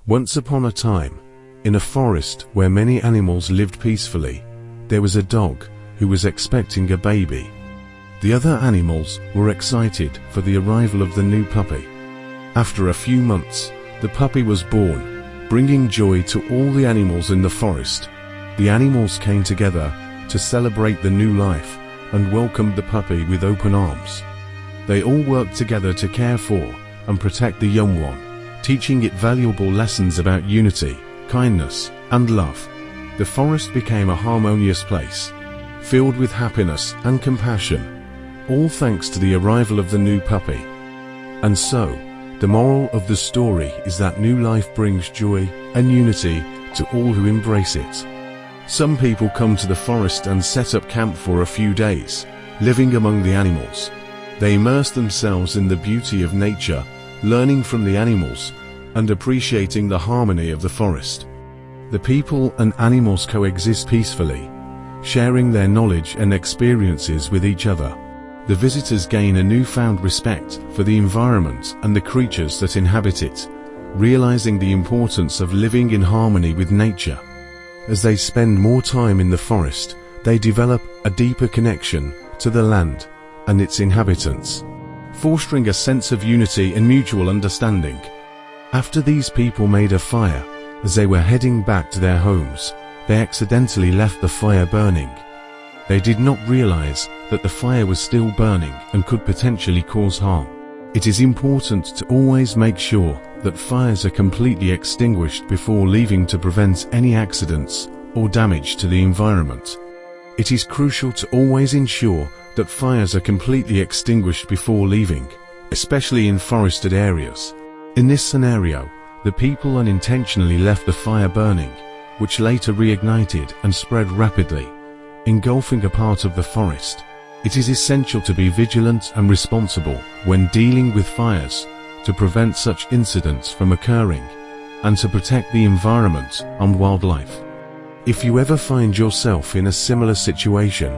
Once upon a time, in a forest where many animals lived peacefully, there was a dog who was expecting a baby. The other animals were excited for the arrival of the new puppy. After a few months, the puppy was born, bringing joy to all the animals in the forest. The animals came together to celebrate the new life and welcomed the puppy with open arms. They all worked together to care for and protect the young one, teaching it valuable lessons about unity, kindness, and love. The forest became a harmonious place, filled with happiness and compassion, all thanks to the arrival of the new puppy. And so, the moral of the story is that new life brings joy and unity to all who embrace it. Some people come to the forest and set up camp for a few days, living among the animals. They immerse themselves in the beauty of nature, learning from the animals, and appreciating the harmony of the forest. The people and animals coexist peacefully, sharing their knowledge and experiences with each other. The visitors gain a newfound respect for the environment and the creatures that inhabit it, realizing the importance of living in harmony with nature. As they spend more time in the forest, they develop a deeper connection to the land and its inhabitants, fostering a sense of unity and mutual understanding. After these people made a fire, as they were heading back to their homes, they accidentally left the fire burning. They did not realize that the fire was still burning and could potentially cause harm. It is important to always make sure that fires are completely extinguished before leaving to prevent any accidents or damage to the environment. It is crucial to always ensure that fires are completely extinguished before leaving, especially in forested areas. In this scenario, the people unintentionally left the fire burning, which later reignited and spread rapidly, engulfing a part of the forest. It is essential to be vigilant and responsible when dealing with fires to prevent such incidents from occurring and to protect the environment and wildlife. If you ever find yourself in a similar situation,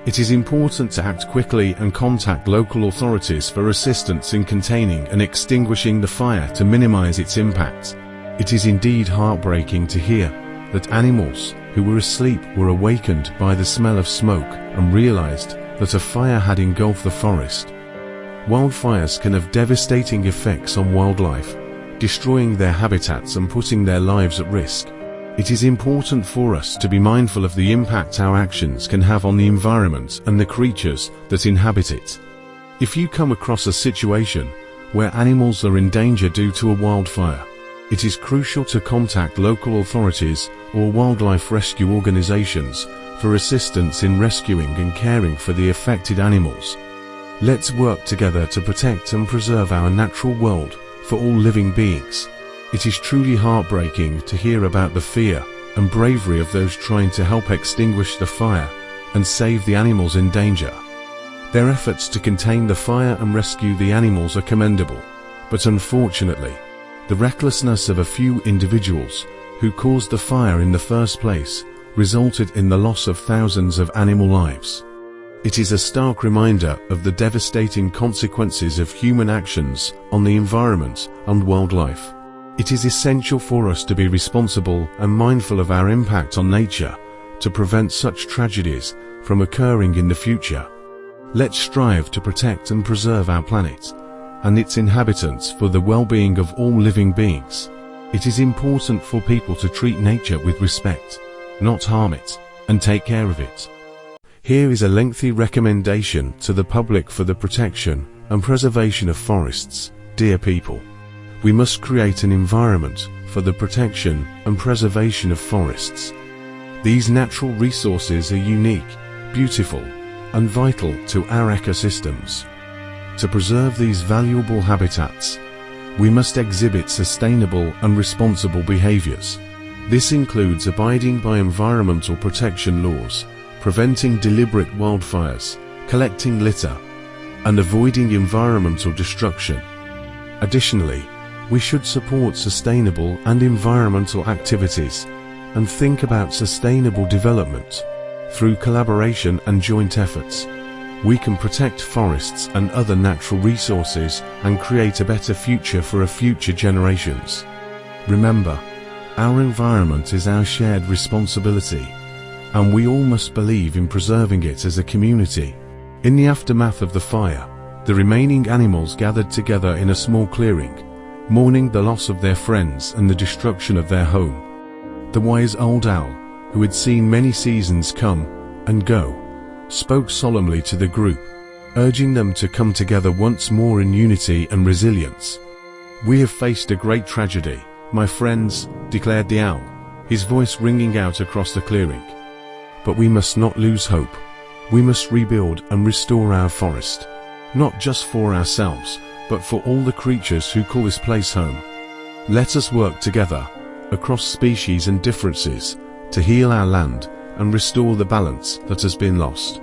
it is important to act quickly and contact local authorities for assistance in containing and extinguishing the fire to minimize its impact. It is indeed heartbreaking to hear that animals who were asleep were awakened by the smell of smoke and realized that a fire had engulfed the forest. Wildfires can have devastating effects on wildlife, destroying their habitats and putting their lives at risk. It is important for us to be mindful of the impact our actions can have on the environment and the creatures that inhabit it. If you come across a situation where animals are in danger due to a wildfire, it is crucial to contact local authorities or wildlife rescue organizations for assistance in rescuing and caring for the affected animals. Let's work together to protect and preserve our natural world for all living beings. It is truly heartbreaking to hear about the fear and bravery of those trying to help extinguish the fire and save the animals in danger. Their efforts to contain the fire and rescue the animals are commendable, but unfortunately, the recklessness of a few individuals who caused the fire in the first place resulted in the loss of thousands of animal lives. It is a stark reminder of the devastating consequences of human actions on the environment and wildlife. It is essential for us to be responsible and mindful of our impact on nature to prevent such tragedies from occurring in the future. Let's strive to protect and preserve our planet and its inhabitants for the well-being of all living beings. It is important for people to treat nature with respect, not harm it, and take care of it. Here is a lengthy recommendation to the public for the protection and preservation of forests. Dear people, we must create an environment for the protection and preservation of forests. These natural resources are unique, beautiful, and vital to our ecosystems. To preserve these valuable habitats, we must exhibit sustainable and responsible behaviors. This includes abiding by environmental protection laws, preventing deliberate wildfires, collecting litter, and avoiding environmental destruction. Additionally, we should support sustainable and environmental activities and think about sustainable development. Through collaboration and joint efforts, we can protect forests and other natural resources and create a better future for future generations. Remember, our environment is our shared responsibility, and we all must believe in preserving it as a community. In the aftermath of the fire, the remaining animals gathered together in a small clearing, mourning the loss of their friends and the destruction of their home. The wise old owl, who had seen many seasons come and go, spoke solemnly to the group, urging them to come together once more in unity and resilience. "We have faced a great tragedy, my friends," declared the owl, his voice ringing out across the clearing. "But we must not lose hope. We must rebuild and restore our forest, not just for ourselves, but for all the creatures who call this place home. Let us work together, across species and differences, to heal our land and restore the balance that has been lost."